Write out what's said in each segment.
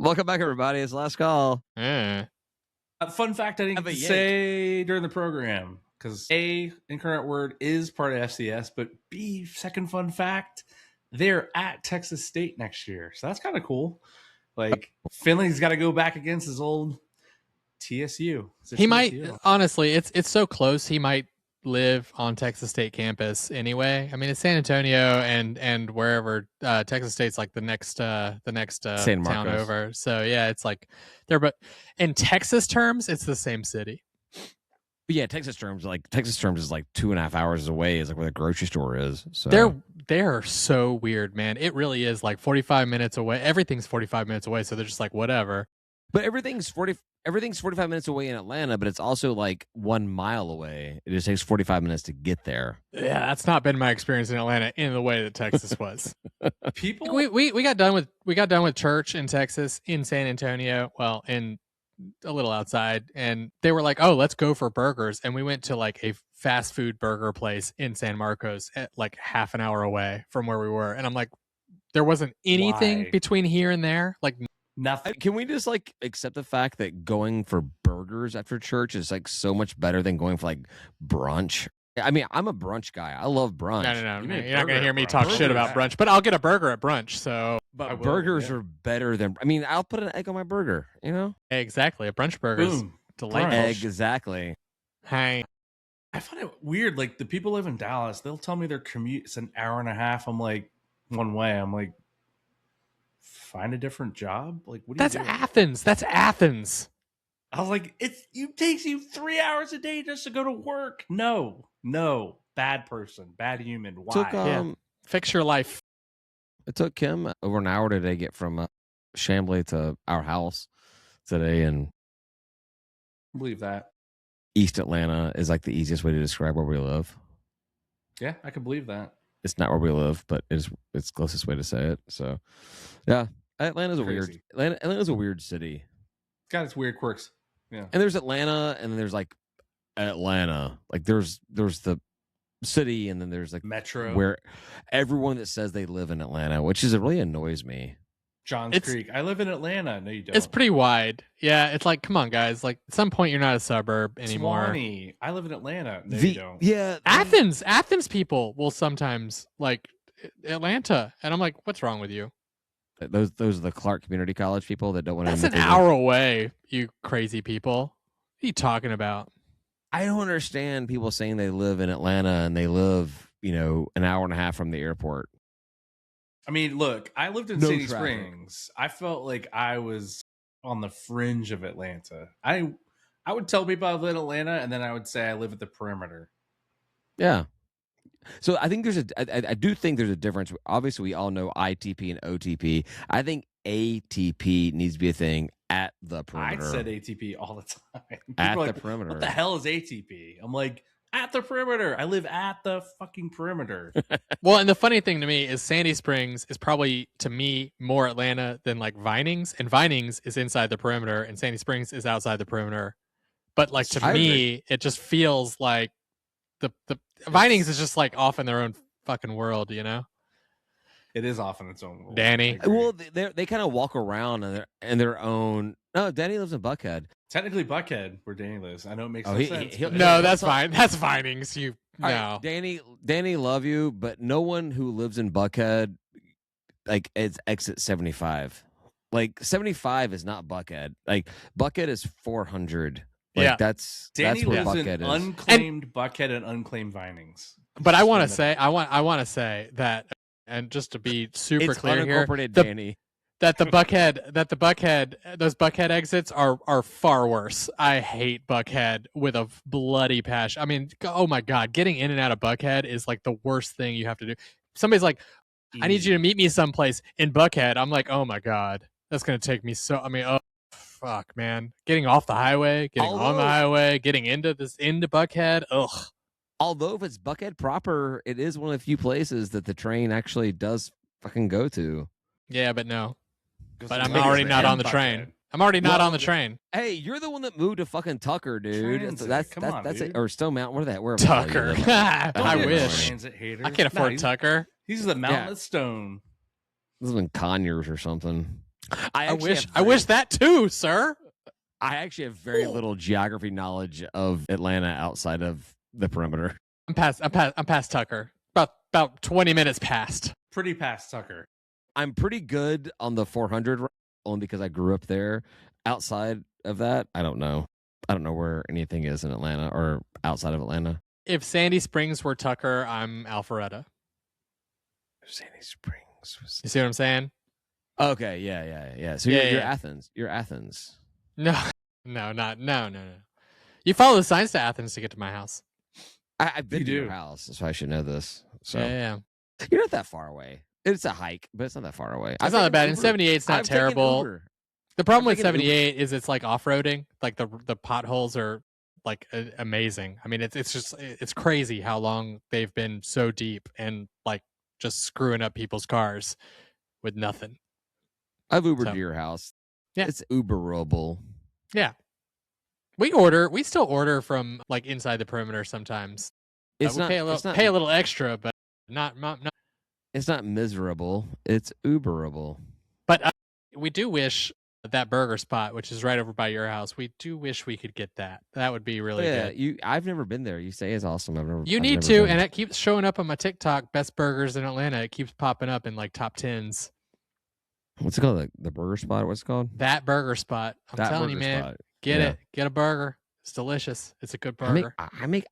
Welcome back, everybody. It's last call. Fun fact I didn't say during the program, because A, Incorrect Word is part of FCS, but B, second fun fact, they're at Texas State next year. So that's kind of cool. Like, Finley's got to go back against his old TSU. He might, honestly, it's so close. He might live on Texas State campus anyway. I mean, it's San Antonio and wherever. Texas State's like the next town over. So yeah, it's like there. But in Texas terms, it's the same city. But yeah, Texas terms is like 2.5 hours away. Is like where the grocery store is. So they're so weird, man. It really is like 45 minutes away. Everything's 45 minutes away. So they're just like whatever. But everything's 45 minutes away in Atlanta, but it's also like 1 mile away. It just takes 45 minutes to get there. Yeah, that's not been my experience in Atlanta in the way that Texas was. People, we got done with church in Texas, in San Antonio. Well, in a little outside, and they were like, "Oh, let's go for burgers," and we went to like a fast food burger place in San Marcos, at like half an hour away from where we were, and I'm like, there wasn't anything between here and there, like. Nothing. Can we just like accept the fact that going for burgers after church is like so much better than going for like brunch? I mean, I'm a brunch guy. I love brunch. No. You're not going to hear me talk shit about brunch, but I'll get a burger at brunch. So, but burgers are better than. I mean, I'll put an egg on my burger. You know, exactly. A brunch burger is delightful. Exactly. Hey, I find it weird. Like the people live in Dallas, they'll tell me their commute is an hour and a half. I'm like, one way. I'm like, find a different job. Like, what? That's Athens. That's Athens. I was like, it takes you 3 hours a day just to go to work. No, bad person, bad human. Why? Fix your life. It took him over an hour today to get from Chamblee to our house today, and I believe that East Atlanta is like the easiest way to describe where we live. Yeah, I can believe that. It's not where we live, but it's the closest way to say it. So, yeah, Atlanta's a weird city. It's got its weird quirks. Yeah, and there's Atlanta, and then there's like Atlanta. Like there's the city, and then there's like Metro, where everyone that says they live in Atlanta, which is it really annoys me. Johns Creek. I live in Atlanta. No, you don't. It's pretty wide. Yeah, it's like, come on, guys. Like, at some point, you're not a suburb anymore. Swanee. I live in Atlanta. No, you don't. Yeah. Athens people will sometimes like Atlanta, and I'm like, what's wrong with you? Those are the Clark Community College people that don't want to. That's an hour away. You crazy people. What are you talking about? I don't understand people saying they live in Atlanta and they live, an hour and a half from the airport. I mean, look, I lived in Sandy Springs. I felt like I was on the fringe of Atlanta. I would tell people I live in Atlanta, and then I would say I live at the perimeter. Yeah. So I think I do think there's a difference. Obviously, we all know ITP and OTP. I think ATP needs to be a thing at the perimeter. I said ATP all the time. At the perimeter. What the hell is ATP? I'm like, at the perimeter. I live at the fucking perimeter. Well, and the funny thing to me is Sandy Springs is probably, to me, more Atlanta than like Vinings. And Vinings is inside the perimeter, and Sandy Springs is outside the perimeter. But like to me, it just feels like the Vinings is just like off in their own fucking world, It is off in its own world. Danny. Well, they kind of walk around in their own. No, Danny lives in Buckhead. Technically, Buckhead, where Danny lives. I know it makes no sense. No, that's fine. That's Vinings. No, right, Danny, love you, but no one who lives in Buckhead, like, it's exit 75. Like 75 is not Buckhead. Like Buckhead is 400. Like, that's Danny where lives Buckhead in is. unclaimed Buckhead and unclaimed Vinings. But I want to say, I want to say that, and just to be super clear here, Danny. that the Buckhead, those Buckhead exits are far worse. I hate Buckhead with a bloody passion. I mean, oh my God, getting in and out of Buckhead is like the worst thing you have to do. Somebody's like, I need you to meet me someplace in Buckhead. I'm like, oh my God, that's going to take me oh, fuck, man. Getting off the highway, on the highway, getting into Buckhead. Ugh. Although if it's Buckhead proper, it is one of the few places that the train actually does fucking go to. Yeah, but no. But I'm already not on the train. I'm already not on the train. Hey, you're the one that moved to fucking Tucker, dude. Transit. That's it. Or Stone Mountain. Where are they? Where Tucker. I wish. I can't afford Tucker. He's the Mountain of Stone. This is in Conyers or something. I wish that too, sir. I actually have very little geography knowledge of Atlanta outside of the perimeter. I'm past Tucker. About 20 minutes past. Pretty past Tucker. I'm pretty good on the 400 only because I grew up there. Outside of that, I don't know. I don't know where anything is in Atlanta or outside of Atlanta. If Sandy Springs were Tucker, I'm Alpharetta. Sandy Springs was... You see what I'm saying? Okay, yeah. So you're Athens. You're Athens. No. You follow the signs to Athens to get to my house. I've been to your house, so I should know this. So yeah. You're not that far away. It's a hike, but it's not that far away. It's not that bad. And 78's not terrible. The problem with 78 is it's like off-roading. Like the potholes are like amazing. I mean, it's crazy how long they've been so deep and like just screwing up people's cars with nothing. I've Ubered to your house. Yeah, it's Uberable. Yeah, we still order from like inside the perimeter sometimes. It's pay a little extra, but not. It's not miserable. It's Uberable. But we do wish that burger spot, which is right over by your house. We do wish we could get that. That would be really good. I've never been there. You say it's awesome. You need to, and it keeps showing up on my TikTok. Best burgers in Atlanta. It keeps popping up in like top 10s. What's it called? The burger spot? What's it called? That burger spot. I'm telling you, man. Get it. Get a burger. It's delicious. It's a good burger. I make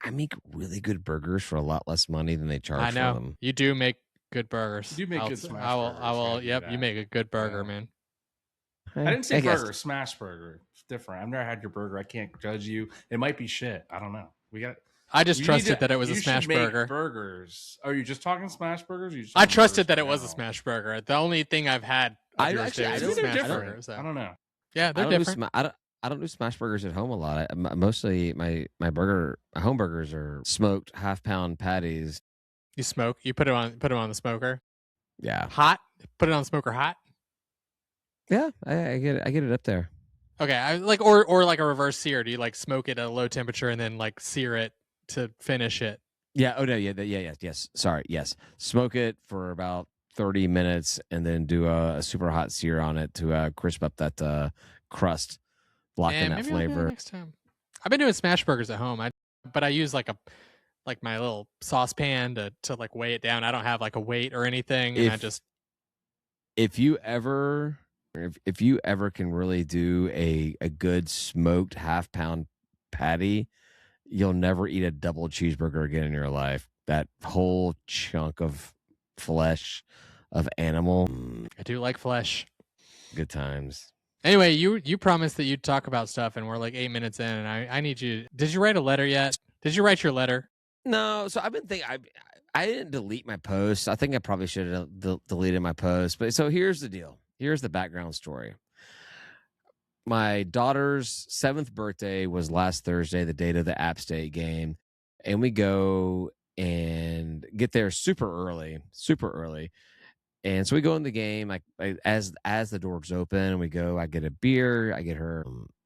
really good burgers for a lot less money than they charge for them. I know. You do make good burgers. You make good smash burgers. I will. Yep. You make a good burger, man. I didn't say burger, smash burger. It's different. I've never had your burger. I can't judge you. It might be shit. I don't know. I just trusted that it was a smash burger. Burgers. Are you just talking smash burgers? I trusted that it was a smash burger. The only thing I've had I don't know. Yeah, they're different. I don't do smash burgers at home a lot. Mostly my home burgers are smoked half-pound patties. You smoke? You put it on the smoker? Yeah. Hot? Put it on the smoker hot? Yeah, I get it up there. Okay, I like or like a reverse sear. Do you like smoke it at a low temperature and then like sear it to finish it? Yeah. Oh no. Yes. Sorry. Yes. Smoke it for about 30 minutes and then do a super hot sear on it to crisp up that crust, lock in that flavor. Next time. I've been doing smash burgers at home. But I use like my little saucepan to like weigh it down. I don't have like a weight or anything. If you ever can really do a good smoked half-pound patty, you'll never eat a double cheeseburger again in your life. That whole chunk of flesh of animal. I do like flesh. Good times. Anyway, you promised that you'd talk about stuff, and we're like 8 minutes in, and I need you. Did you write a letter yet? Did you write your letter? No. So I've been thinking. I didn't delete my post. I think I probably should have deleted my post. But so here's the deal. Here's the background story. My daughter's 7th birthday was last Thursday, the date of the App State game. And we go and get there super early. And so we go in the game, like as the doors open, we go, I get a beer, I get her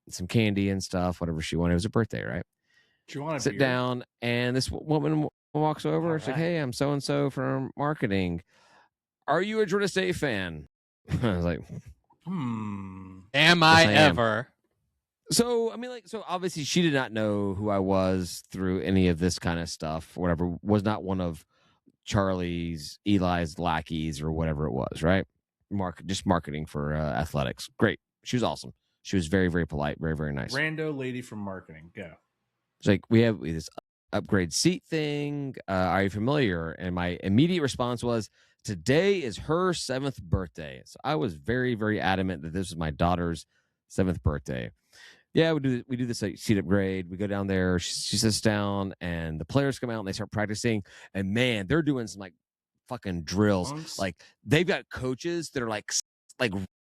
some candy and stuff, whatever she wanted. It was her birthday, right? She wanted Sit down, and this woman walks over. She's like, "Hey, I'm so-and-so from marketing. Are you a Georgia State fan?" I was like, Am I ever? So, I mean, so obviously she did not know who I was through any of this kind of stuff, whatever. Was not one of Eli's lackeys or whatever it was, right? Just marketing for athletics. Great. She was awesome. She was very, very polite, very, very nice. Rando lady from marketing. Go. It's like, we have this upgrade seat thing. Are you familiar? And my immediate response was, today is her 7th birthday. So I was very, very adamant that this was my daughter's 7th birthday. Yeah, we do this seat upgrade. We go down there. She sits down, and the players come out and they start practicing. And man, they're doing some like fucking drills. Monks. Like they've got coaches that are like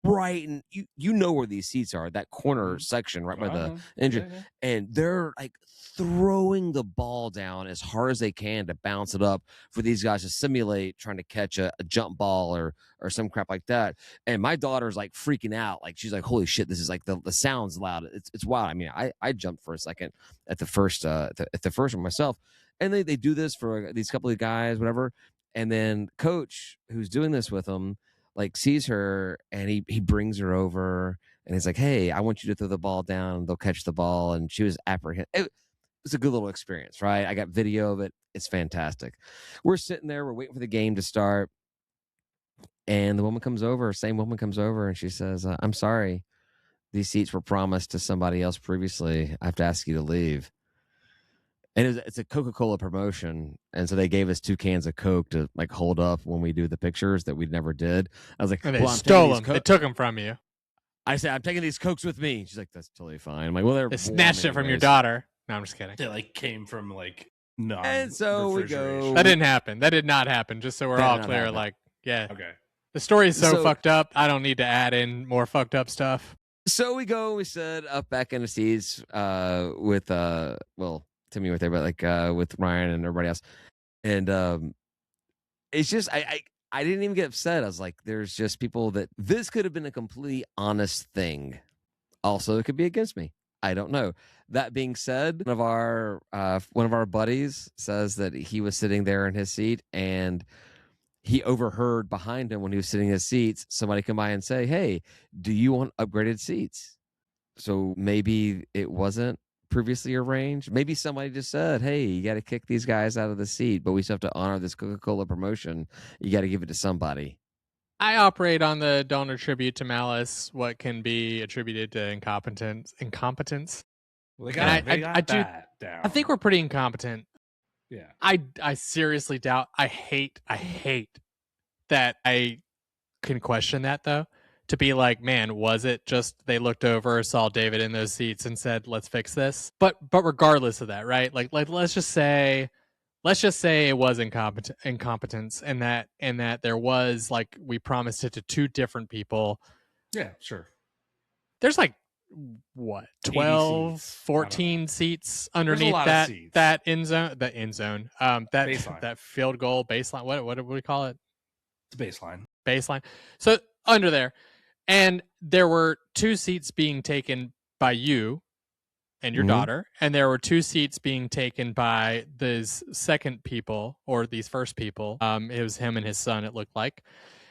right, and you know where these seats are, that corner section right by the engine, and they're like throwing the ball down as hard as they can to bounce it up for these guys to simulate trying to catch a jump ball or some crap like that. And my daughter's like freaking out, like she's like, holy shit, this is like the sound's loud. It's wild. I mean, I jumped for a second at the first one myself, and they do this for these couple of guys, whatever. And then coach who's doing this with them like sees her and he brings her over and he's like, hey, I want you to throw the ball down. They'll catch the ball. And she was apprehended. It was a good little experience, right? I got video of it. It's fantastic. We're sitting there. We're waiting for the game to start. And the woman comes over, same woman comes over, and she says, I'm sorry. These seats were promised to somebody else previously. I have to ask you to leave. And it's a Coca-Cola promotion. And so they gave us 2 cans of Coke to like hold up when we do the pictures that we never did. I was like, and they stole them. They took them from you. I said, I'm taking these Cokes with me. She's like, that's totally fine. I'm like, well, they snatched it from your daughter. No, I'm just kidding. They like came from like no. And so we go. That didn't happen. That did not happen. Just so we're all clear. Happen. Like, yeah. Okay. The story is so fucked up. I don't need to add in more fucked up stuff. So we go. We sit up back in the seats with well, Timmy was there, but like with Ryan and everybody else. And it's just I didn't even get upset. I was like, there's just people that this could have been a completely honest thing. Also, it could be against me. I don't know. That being said, one of our buddies says that he was sitting there in his seat and he overheard behind him when he was sitting in his seats, somebody come by and say, hey, do you want upgraded seats? So maybe it wasn't previously arranged. Maybe somebody just said, hey, you got to kick these guys out of the seat, but we still have to honor this Coca-Cola promotion. You got to give it to somebody. I operate on the don't attribute to malice what can be attributed to incompetence. Well, I do. Down. I think we're pretty incompetent. Yeah. I seriously doubt. I hate that I can question that though. To be like, man, was it just they looked over, saw David in those seats and said, let's fix this? But regardless of that, right? Like let's just say it was incompetence and that there was like we promised it to 2 different people. Yeah, sure. There's like what 12 14 seats underneath that end zone that baseline. That field goal baseline, what do we call it? It's baseline so under there, and there were 2 seats being taken by you and your daughter, and there were 2 seats being taken by these second people or these first people. It was him and his son, it looked like,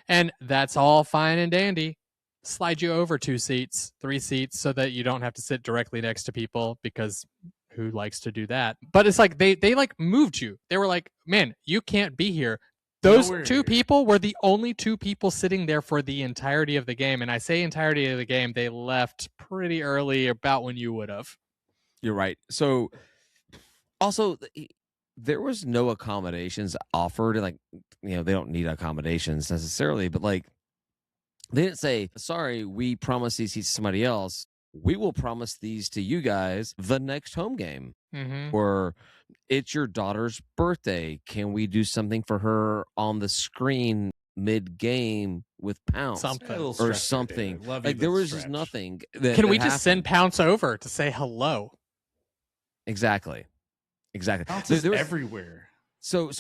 and that's all fine and dandy. Slide you over 2 seats, 3 seats, so that you don't have to sit directly next to people, because who likes to do that? But it's like they like moved you. They were like, man, you can't be here. Those 2 people were the only 2 people sitting there for the entirety of the game. And I say entirety of the game, they left pretty early, about when you would have. You're right. So also there was no accommodations offered. Like, they don't need accommodations necessarily, but like, they didn't say, sorry, we promised these seats to somebody else. We will promise these to you guys the next home game. Mm-hmm. Or it's your daughter's birthday. Can we do something for her on the screen mid-game with Pounce? Or something. Like there was just nothing. Can we just send Pounce over to say hello? Exactly. Pounce is everywhere. So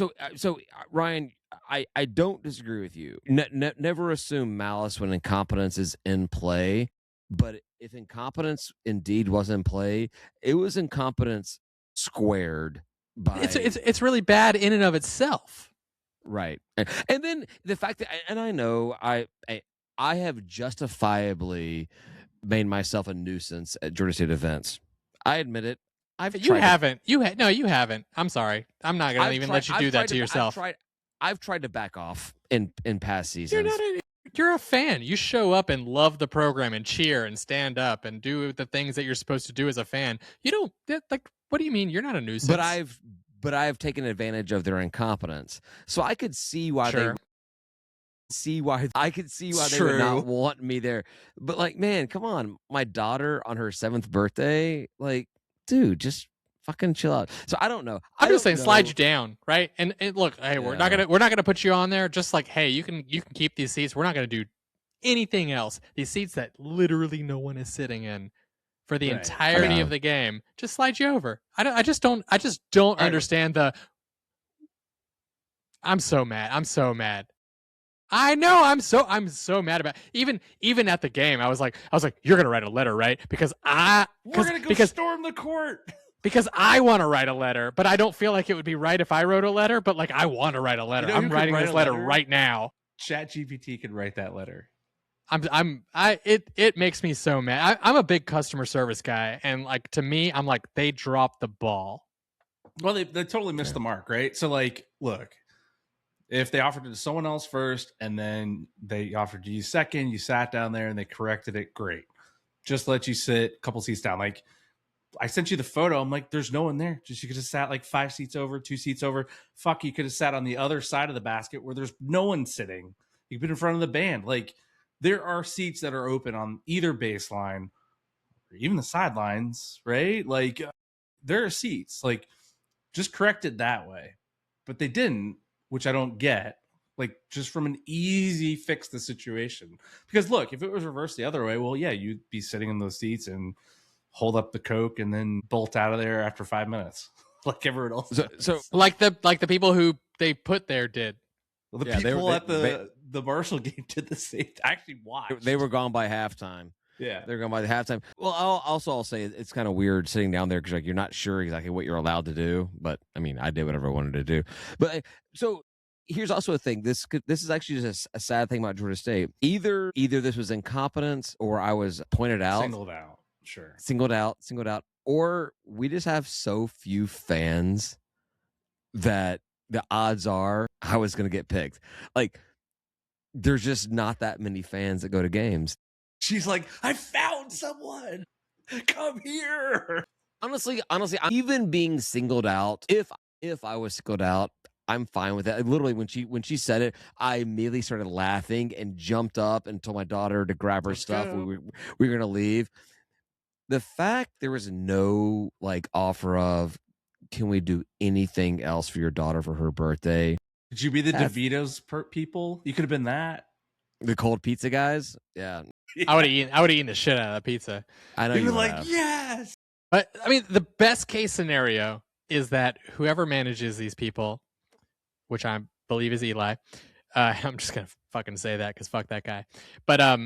Ryan, I don't disagree with you. Never assume malice when incompetence is in play. But if incompetence indeed was in play, it was incompetence squared by. It's really bad in and of itself. Right, and then the fact that, and I know I have justifiably made myself a nuisance at Georgia State events. I admit it. You haven't. I'm sorry. I'm not going to even let you do that to yourself. I've tried to back off in past seasons. You're a fan. You show up and love the program and cheer and stand up and do the things that you're supposed to do as a fan. You don't like. What do you mean? You're not a nuisance. But I've taken advantage of their incompetence, so I could see why they would not want me there. But like, man, come on, my daughter on her 7th birthday, like, dude, just fucking chill out. So I don't know. I'm just saying, slide you down, right? And look, hey, we're not gonna put you on there. Just like, hey, you can keep these seats. We're not gonna do anything else. These seats that literally no one is sitting in for the entirety of the game. Just slide you over. I just don't understand the. I'm so mad. I know. I'm so mad about it. Even at the game. I was like, you're gonna write a letter, right? Because we're gonna go storm the court. Because I want to write a letter, but I don't feel like it would be right if I wrote a letter. But like, I want to write a letter. I'm writing this letter right now. ChatGPT could write that letter. It makes me so mad. I'm a big customer service guy, and like to me, I'm like they dropped the ball. Well, they totally missed the mark, right? So like, look, if they offered it to someone else first and then they offered to you second, you sat down there and they corrected it, great. Just let you sit a couple seats down. Like I sent you the photo. I'm like, there's no one there. Just you could have sat like 5 seats over, 2 seats over. Fuck, you could have sat on the other side of the basket where there's no one sitting. You've been in front of the band. Like there are seats that are open on either baseline or even the sidelines, right? Like there are seats. Like just correct it that way. But they didn't, which I don't get. Like just from an easy fix the situation. Because look, if it was reversed the other way, well, yeah, you'd be sitting in those seats and hold up the Coke and then bolt out of there after 5 minutes, like everyone else. So like the people who they put there did. Well, the people at the Marshall game did the same. Actually, watched. They were gone by halftime. Yeah, they're gone by the halftime. Well, I'll say it's kind of weird sitting down there because like you're not sure exactly what you're allowed to do. But I mean, I did whatever I wanted to do. But so here's also a thing. This is actually just a sad thing about Georgia State. Either this was incompetence or I was pointed out, singled out. Sure. Singled out, or we just have so few fans that the odds are I was going to get picked. Like, there's just not that many fans that go to games. She's like, I found someone. Come here. Honestly, I'm even being singled out. If I was singled out, I'm fine with it. Literally, when she said it, I immediately started laughing and jumped up and told my daughter to grab her stuff. We were going to leave. The fact there was no like offer of, can we do anything else for your daughter for her birthday? Did you be the DeVito's people? You could have been that. The cold pizza guys? Yeah. I would have eaten the shit out of that pizza. I know you you were like, have. yes. But I mean, the best case scenario is that whoever manages these people, which I believe is Eli, I'm just gonna fucking say that because fuck that guy. But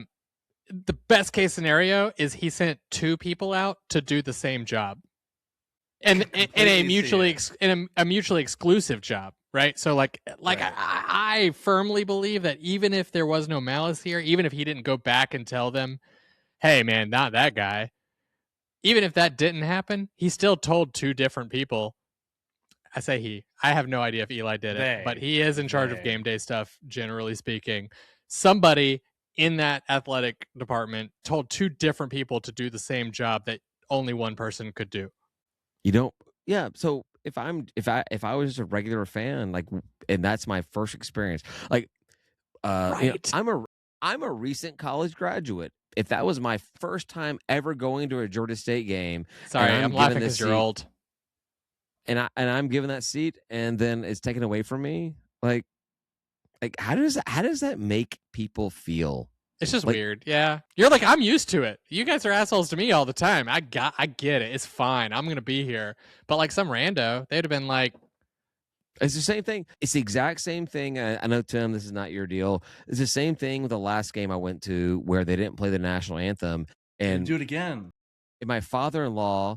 the best case scenario is he sent 2 people out to do the same job, and in a mutually exclusive job, right? So like right. I firmly believe that even if there was no malice here, even if he didn't go back and tell them, hey man, not that guy, even if that didn't happen, he still told 2 different people. I say he. I have no idea if Eli did it, but he is in charge of game day stuff, generally speaking. Somebody in that athletic department told 2 different people to do the same job that only one person could do. You don't. Yeah. So if I was just a regular fan, like, and that's my first experience, like, right. You know, I'm a recent college graduate. If that was my first time ever going to a Georgia State game, sorry, I'm laughing because you're old. And I'm given that seat, and then it's taken away from me. Like how does that make people feel? It's just like, weird. Yeah, you're like, I'm used to it. You guys are assholes to me all the time. I get it. It's fine. I'm gonna be here. But like some rando, they'd have been like, it's the same thing. It's the exact same thing. I know, Tim, this is not your deal. It's the same thing with the last game I went to where they didn't play the national anthem, and do it again. And my father-in-law's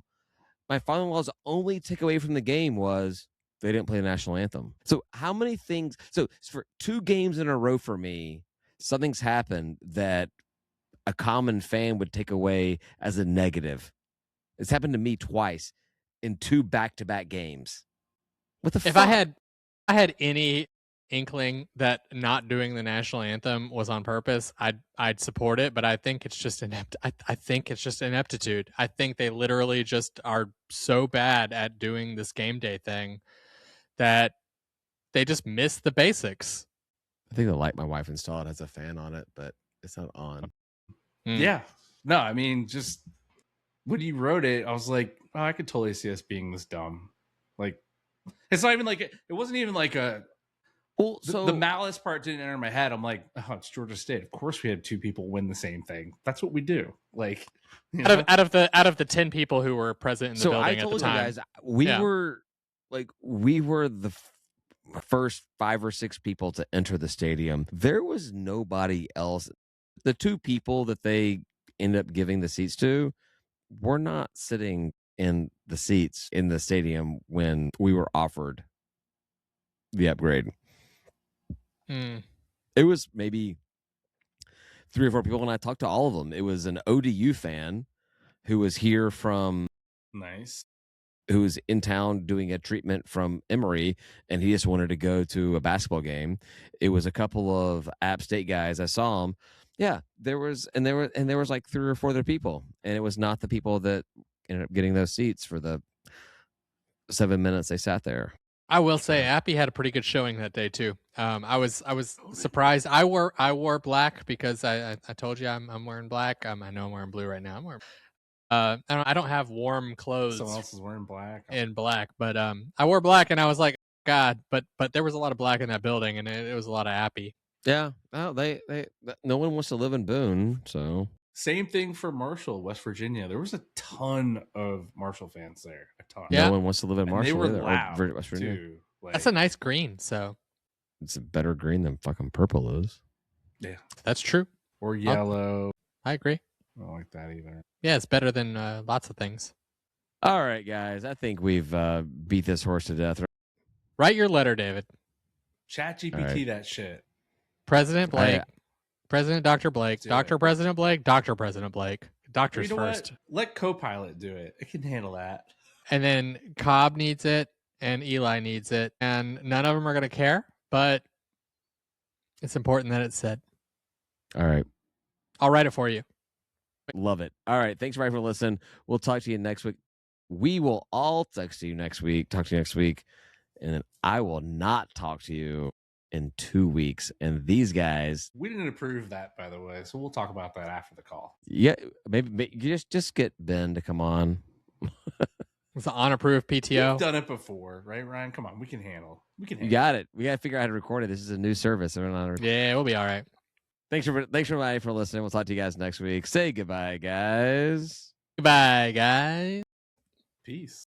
only takeaway from the game was they didn't play the national anthem. So how many things? So for 2 games in a row for me, something's happened that a common fan would take away as a negative. It's happened to me twice in 2 back-to-back games. What the fuck? If I had any inkling that not doing the national anthem was on purpose, I'd support it, but I think it's just I think it's just ineptitude. I think they literally just are so bad at doing this game day thing that they just miss the basics. I think the light my wife installed has a fan on it, but it's not on. Yeah. No, I mean, just when you wrote it, I was like, oh, I could totally see us being this dumb. Like, it's not even like, it wasn't even like a, well, so the malice part didn't enter my head. I'm like, oh, it's Georgia State. Of course we had 2 people win the same thing. That's what we do. Like, you know? out of the 10 people who were present in the building at the time. You guys, we were the first 5 or 6 people to enter the stadium. There was nobody else. The 2 people that they ended up giving the seats to were not sitting in the seats in the stadium when we were offered the upgrade. It was maybe 3 or 4 people, and I talked to all of them. It was an ODU fan who was here from Nice. who was in town doing a treatment from Emory, and he just wanted to go to a basketball game. It was a couple of App State guys. I saw them. Yeah, there was like 3 or 4 other people, and it was not the people that ended up getting those seats for the 7 minutes they sat there. I will say, Appy had a pretty good showing that day too. I was surprised. I wore black because I told you I'm wearing black. I know I'm wearing blue right now. I'm wearing. I don't have warm clothes. Someone else is wearing black. In black, but I wore black, and I was like, God, but there was a lot of black in that building, and it was a lot of Appy. Yeah, no, they no one wants to live in Boone, so. Same thing for Marshall, West Virginia. There was a ton of Marshall fans there. A ton. Yeah. No one wants to live in Marshall. And they were either, loud or West Virginia. too. Like, That's a nice green, so It's a better green than fucking purple is. yeah, that's true. or yellow. I agree. I don't like that either. Yeah, it's better than lots of things. All right, guys. I think we've beat this horse to death. Write your letter, David. Chat GPT All right. that shit. President Blake, President Dr. Blake, Do Dr. it. President Blake, Dr. President Blake. Doctors You know first. what? Let Copilot do it. It can handle that. And then Cobb needs it, and Eli needs it, and none of them are going to care, but it's important that it's said. All right. I'll write it for you. Love it. All right. Thanks, everybody, for listening. We'll talk to you next week. We will all talk to you next week. And then I will not talk to you in 2 weeks. And these guys, We didn't approve that, by the way, so we'll talk about that after the call. yeah, maybe you just get Ben to come on. It's an unapproved We've PTO. done it before, right, Ryan? Come on, we can handle. You got it. We got to figure out how to record it. This is a new service. Yeah, we'll be all right. Thanks everybody for listening. We'll talk to you guys next week. Say goodbye, guys. Goodbye, guys. Peace.